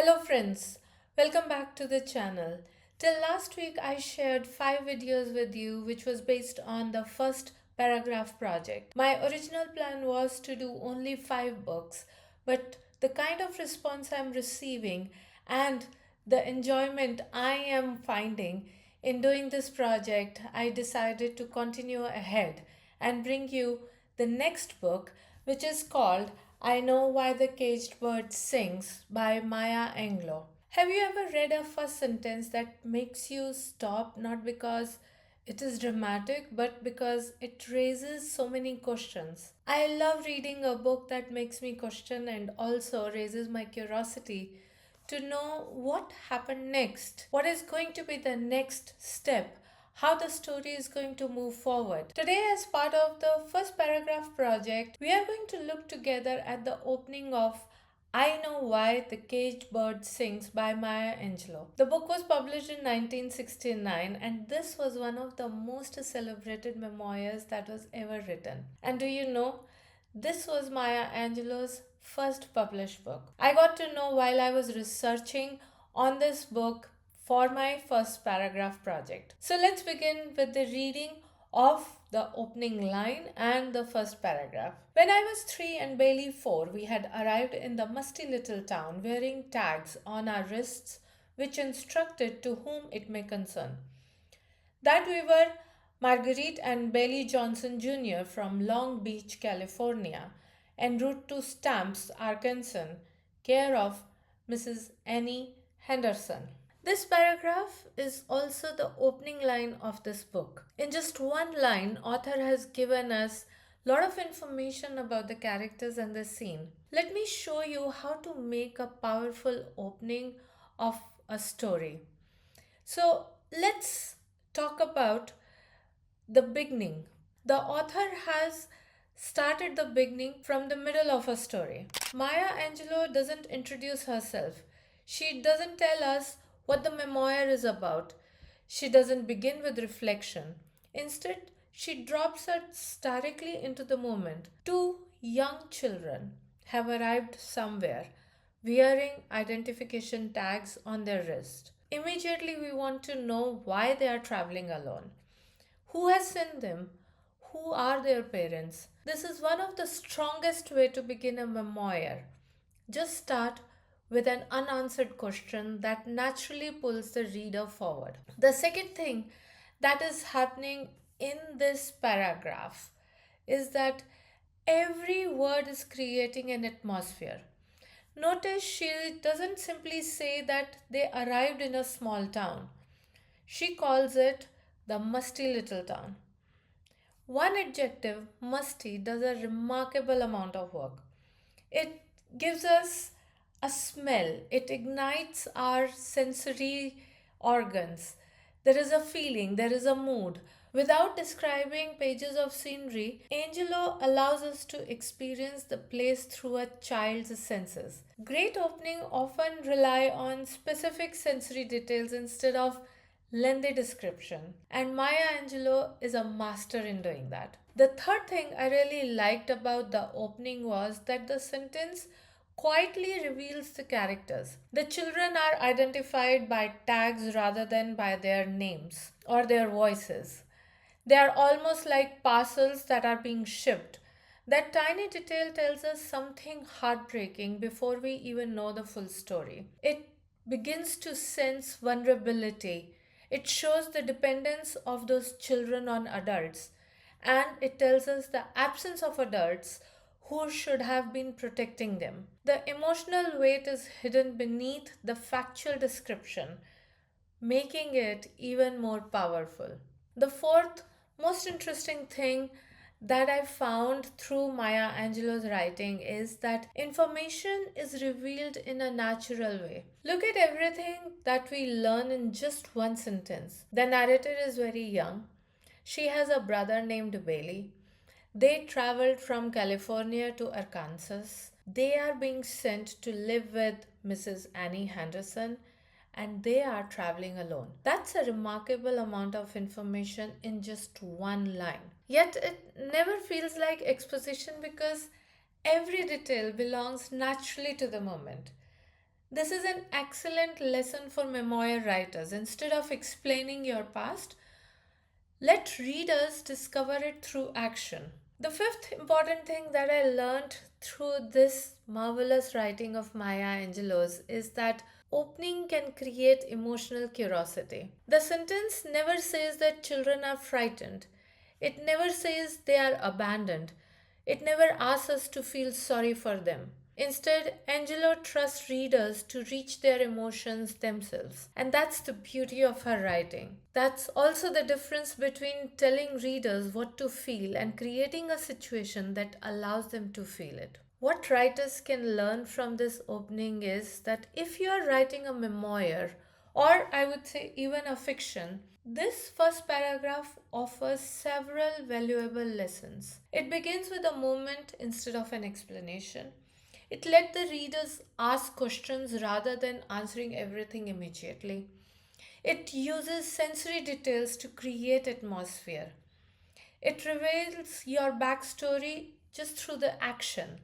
Hello friends, welcome back to the channel. Till last week I shared 5 videos with you which was based on the First Paragraph Project. My original plan was to do only 5 books, but the kind of response I'm receiving and the enjoyment I am finding in doing this project, I decided to continue ahead and bring you the next book, which is called I Know Why the Caged Bird Sings by Maya Angelou. Have you ever read a first sentence that makes you stop not because it is dramatic but because it raises so many questions? I love reading a book that makes me question and also raises my curiosity to know what happened next, what is going to be the next step, how the story is going to move forward. Today, as part of the First Paragraph Project, we are going to look together at the opening of I Know Why the Caged Bird Sings by Maya Angelou. The book was published in 1969 and this was one of the most celebrated memoirs that was ever written. And do you know, this was Maya Angelou's first published book. I got to know while I was researching on this book for my first paragraph project. So let's begin with the reading of the opening line and the first paragraph. When I was 3 and Bailey 4, we had arrived in the musty little town wearing tags on our wrists which instructed to whom it may concern. That we were Marguerite and Bailey Johnson Jr. from Long Beach, California, en route to Stamps, Arkansas, care of Mrs. Annie Henderson. This paragraph is also the opening line of this book. In just one line, author has given us a lot of information about the characters and the scene. Let me show you how to make a powerful opening of a story. So let's talk about the beginning. The author has started the beginning from the middle of a story. Maya Angelou doesn't introduce herself. She doesn't tell us what the memoir is about. She doesn't begin with reflection. Instead, she drops us directly into the moment. Two young children have arrived somewhere wearing identification tags on their wrist. Immediately, we want to know why they are traveling alone. Who has sent them? Who are their parents? This is one of the strongest way to begin a memoir. Just start with an unanswered question that naturally pulls the reader forward. The second thing that is happening in this paragraph is that every word is creating an atmosphere. Notice she doesn't simply say that they arrived in a small town. She calls it the musty little town. One adjective, musty, does a remarkable amount of work. It gives us a smell, it ignites our sensory organs. There is a feeling, there is a mood. Without describing pages of scenery, Angelo allows us to experience the place through a child's senses. Great opening often rely on specific sensory details instead of lengthy description, and Maya Angelou is a master in doing that. The third thing I really liked about the opening was that the sentence quietly reveals the characters. The children are identified by tags rather than by their names or their voices. They are almost like parcels that are being shipped. That tiny detail tells us something heartbreaking before we even know the full story. It begins to sense vulnerability. It shows the dependence of those children on adults, and it tells us the absence of adults who should have been protecting them. The emotional weight is hidden beneath the factual description, making it even more powerful. The fourth most interesting thing that I found through Maya Angelou's writing is that information is revealed in a natural way. Look at everything that we learn in just one sentence. The narrator is very young. She has a brother named Bailey. They traveled from California to Arkansas. They are being sent to live with Mrs. Annie Henderson and they are traveling alone. That's a remarkable amount of information in just one line. Yet it never feels like exposition because every detail belongs naturally to the moment. This is an excellent lesson for memoir writers. Instead of explaining your past, let readers discover it through action. The fifth important thing that I learned through this marvelous writing of Maya Angelou's is that opening can create emotional curiosity. The sentence never says that children are frightened. It never says they are abandoned. It never asks us to feel sorry for them. Instead, Angelo trusts readers to reach their emotions themselves. And that's the beauty of her writing. That's also the difference between telling readers what to feel and creating a situation that allows them to feel it. What writers can learn from this opening is that if you are writing a memoir, or I would say even a fiction, this first paragraph offers several valuable lessons. It begins with a moment instead of an explanation. It let the readers ask questions rather than answering everything immediately. It uses sensory details to create atmosphere. It reveals your backstory just through the action.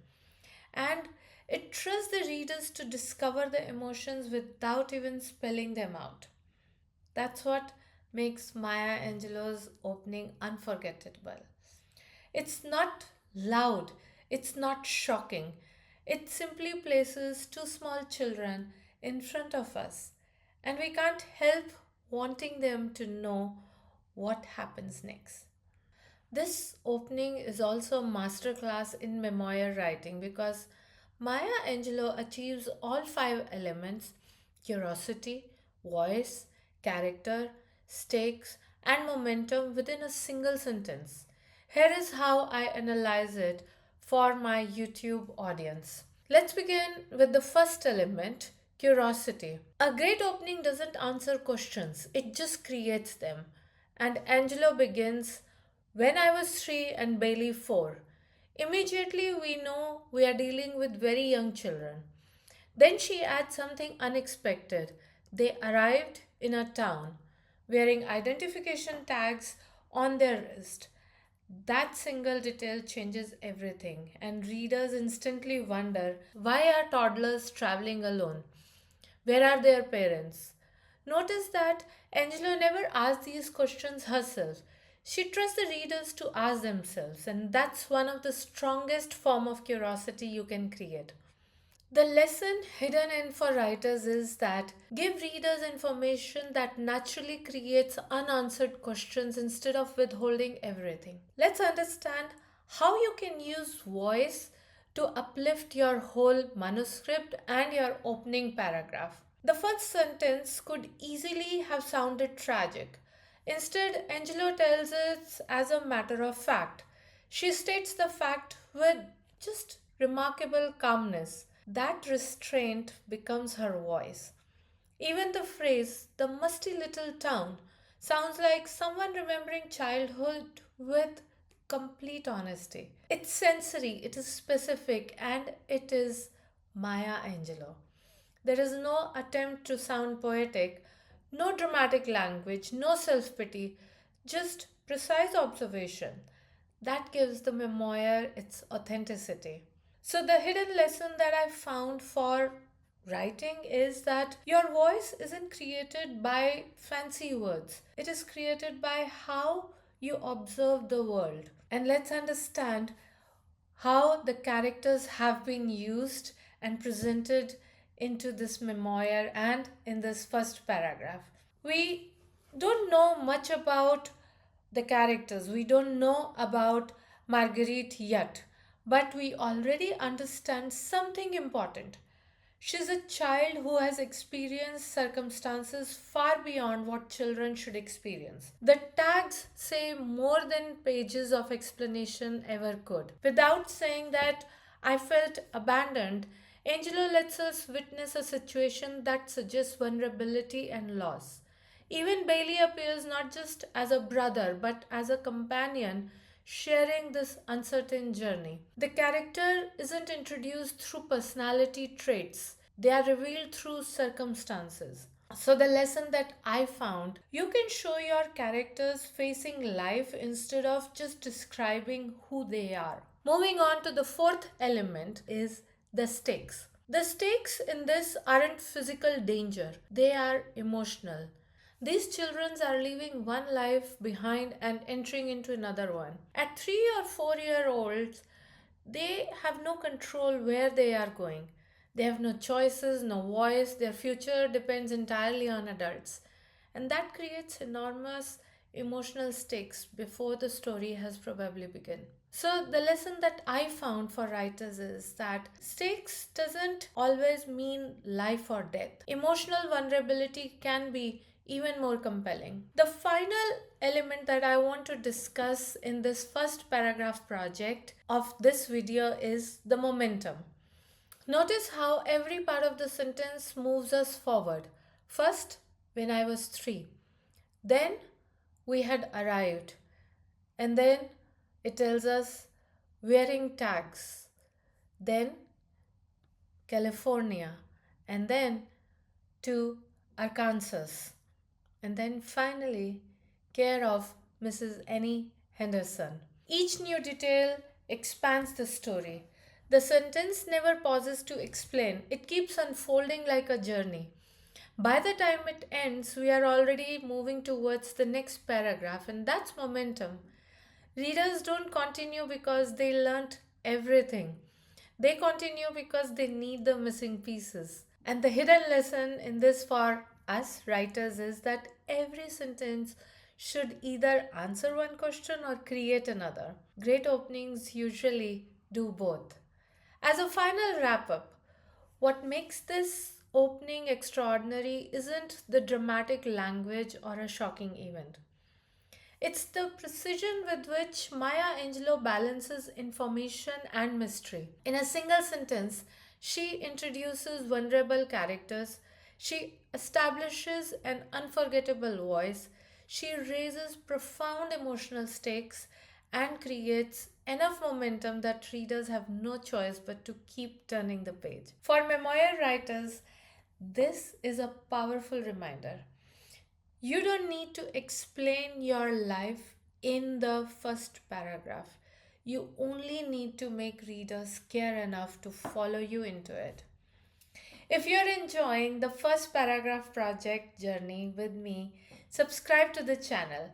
And it trusts the readers to discover the emotions without even spelling them out. That's what makes Maya Angelou's opening unforgettable. It's not loud, it's not shocking. It simply places two small children in front of us, and we can't help wanting them to know what happens next. This opening is also a masterclass in memoir writing because Maya Angelou achieves all five elements: curiosity, voice, character, stakes, and momentum within a single sentence. Here is how I analyze it for my YouTube audience. Let's begin with the first element, curiosity. A great opening doesn't answer questions, it just creates them. And Angelo begins, "When I was 3 and Bailey 4." Immediately we know we are dealing with very young children. Then she adds something unexpected. They arrived in a town wearing identification tags on their wrist. That single detail changes everything, and readers instantly wonder, why are toddlers traveling alone? Where are their parents? Notice that Angela never asks these questions herself. She trusts the readers to ask themselves, and that's one of the strongest form of curiosity you can create. The lesson hidden in for writers is that give readers information that naturally creates unanswered questions instead of withholding everything. Let's understand how you can use voice to uplift your whole manuscript and your opening paragraph. The first sentence could easily have sounded tragic. Instead, Angelo tells it as a matter of fact. She states the fact with just remarkable calmness. That restraint becomes her voice. Even the phrase, the musty little town, sounds like someone remembering childhood with complete honesty. It's sensory, it is specific, and it is Maya Angelou. There is no attempt to sound poetic, no dramatic language, no self pity, just precise observation. That gives the memoir its authenticity. So, the hidden lesson that I found for writing is that your voice isn't created by fancy words, it is created by how you observe the world. And let's understand how the characters have been used and presented into this memoir and in this first paragraph. We don't know much about the characters, we don't know about Marguerite yet, but we already understand something important. She's a child who has experienced circumstances far beyond what children should experience. The tags say more than pages of explanation ever could. Without saying that I felt abandoned, Angelo lets us witness a situation that suggests vulnerability and loss. Even Bailey appears not just as a brother but as a companion sharing this uncertain journey. The character isn't introduced through personality traits, they are revealed through circumstances. So, the lesson that I found, you can show your characters facing life instead of just describing who they are. Moving on to the fourth element is the stakes. The stakes in this aren't physical danger, they are emotional. These children are leaving one life behind and entering into another one. At 3 or 4 year olds, they have no control where they are going. They have no choices, no voice. Their future depends entirely on adults. And that creates enormous emotional stakes before the story has probably begun. So the lesson that I found for writers is that stakes doesn't always mean life or death. Emotional vulnerability can be even more compelling. The final element that I want to discuss in this first paragraph project of this video is the momentum. Notice how every part of the sentence moves us forward. First, when I was 3. Then, we had arrived. And then, it tells us wearing tags. Then, California. And then, to Arkansas. And then, finally, care of Mrs. Annie Henderson. Each new detail expands the story. The sentence never pauses to explain, it keeps unfolding like a journey. By the time it ends, we are already moving towards the next paragraph, and that's momentum. Readers don't continue because they learnt everything, they continue because they need the missing pieces. And the hidden lesson in this for us writers is that every sentence should either answer one question or create another. Great openings usually do both. As a final wrap up, what makes this opening extraordinary isn't the dramatic language or a shocking event. It's the precision with which Maya Angelou balances information and mystery. In a single sentence, she introduces vulnerable characters, she establishes an unforgettable voice, she raises profound emotional stakes, and creates enough momentum that readers have no choice but to keep turning the page. For memoir writers, this is a powerful reminder. You don't need to explain your life in the first paragraph. You only need to make readers care enough to follow you into it. If you're enjoying the first paragraph project journey with me, subscribe to the channel.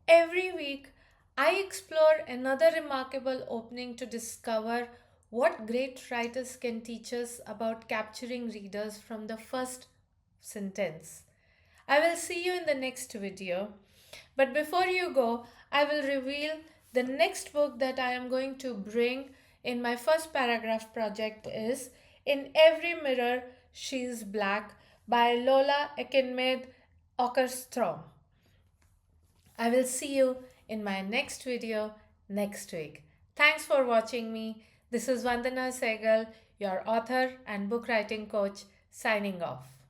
Every week, I explore another remarkable opening to discover what great writers can teach us about capturing readers from the first sentence. I will see you in the next video. But before you go, I will reveal the next book that I am going to bring in my first paragraph project is In Every Mirror She's Black by Lola Ekenmed Ockerstrom. I will see you in my next video next week. Thanks for watching me. This is Vandana Sehgal, your author and book writing coach, signing off.